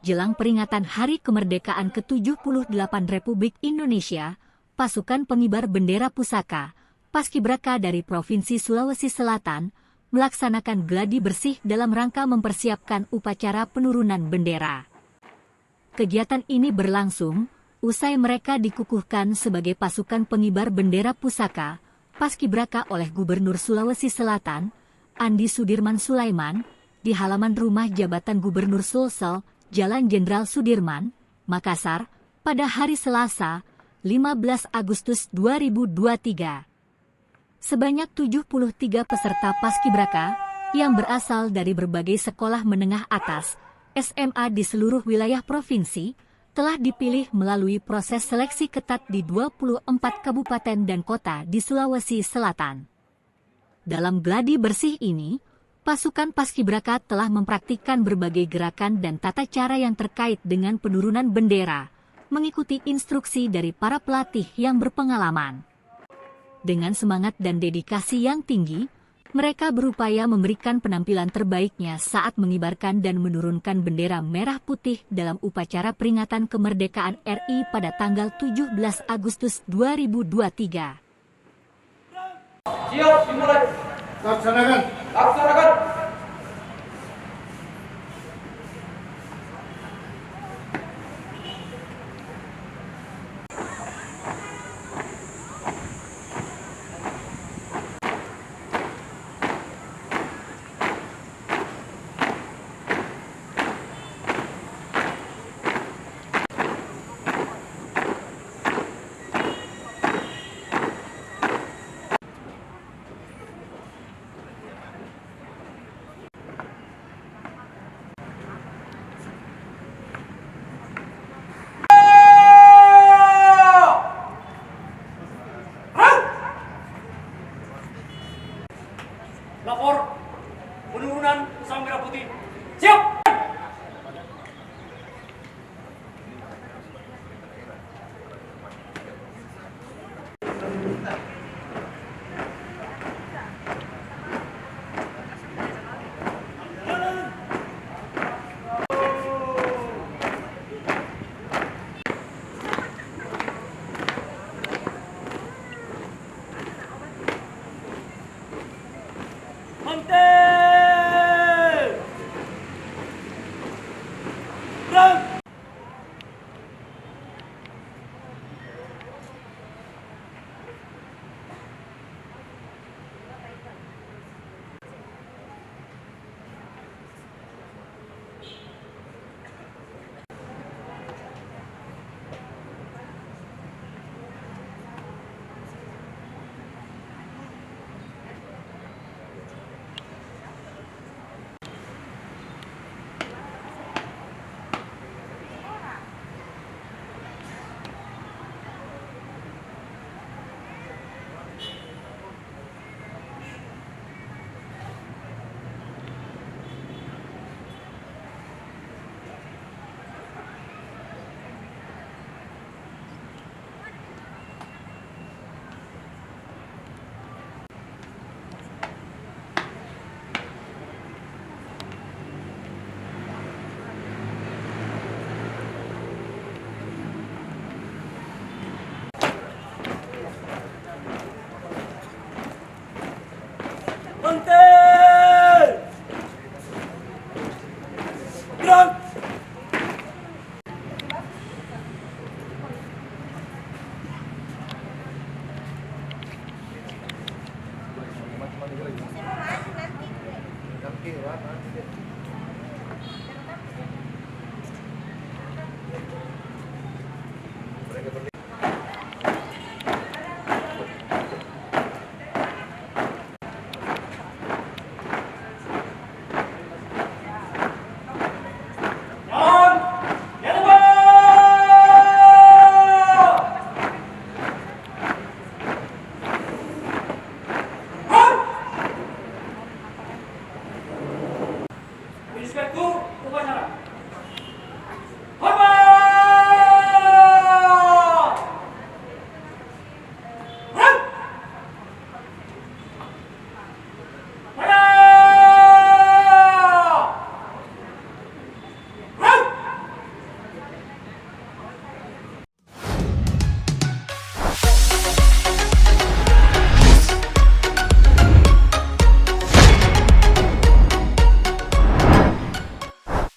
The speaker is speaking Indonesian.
jelang peringatan Hari Kemerdekaan ke-78 Republik Indonesia, pasukan pengibar bendera pusaka, Paskibraka dari Provinsi Sulawesi Selatan, melaksanakan gladi bersih dalam rangka mempersiapkan upacara penurunan bendera. Kegiatan ini berlangsung usai mereka dikukuhkan sebagai pasukan pengibar bendera pusaka, Paskibraka oleh Gubernur Sulawesi Selatan, Andi Sudirman Sulaiman, di halaman rumah jabatan Gubernur Sulsel, Jalan Jenderal Sudirman, Makassar, pada hari Selasa, 15 Agustus 2023. Sebanyak 73 peserta Paskibraka yang berasal dari berbagai sekolah menengah atas, SMA di seluruh wilayah provinsi, telah dipilih melalui proses seleksi ketat di 24 kabupaten dan kota di Sulawesi Selatan. Dalam gladi bersih ini, pasukan Paskibraka telah mempraktikkan berbagai gerakan dan tata cara yang terkait dengan penurunan bendera, mengikuti instruksi dari para pelatih yang berpengalaman. Dengan semangat dan dedikasi yang tinggi, mereka berupaya memberikan penampilan terbaiknya saat mengibarkan dan menurunkan bendera merah putih dalam upacara peringatan kemerdekaan RI pada tanggal 17 Agustus 2023. Siap, dimulai. Laksanakan. Laksanakan. Lapor penurunan sang merah putih. Siap! Mantap! Berang! Mantap! Berang! Nanti,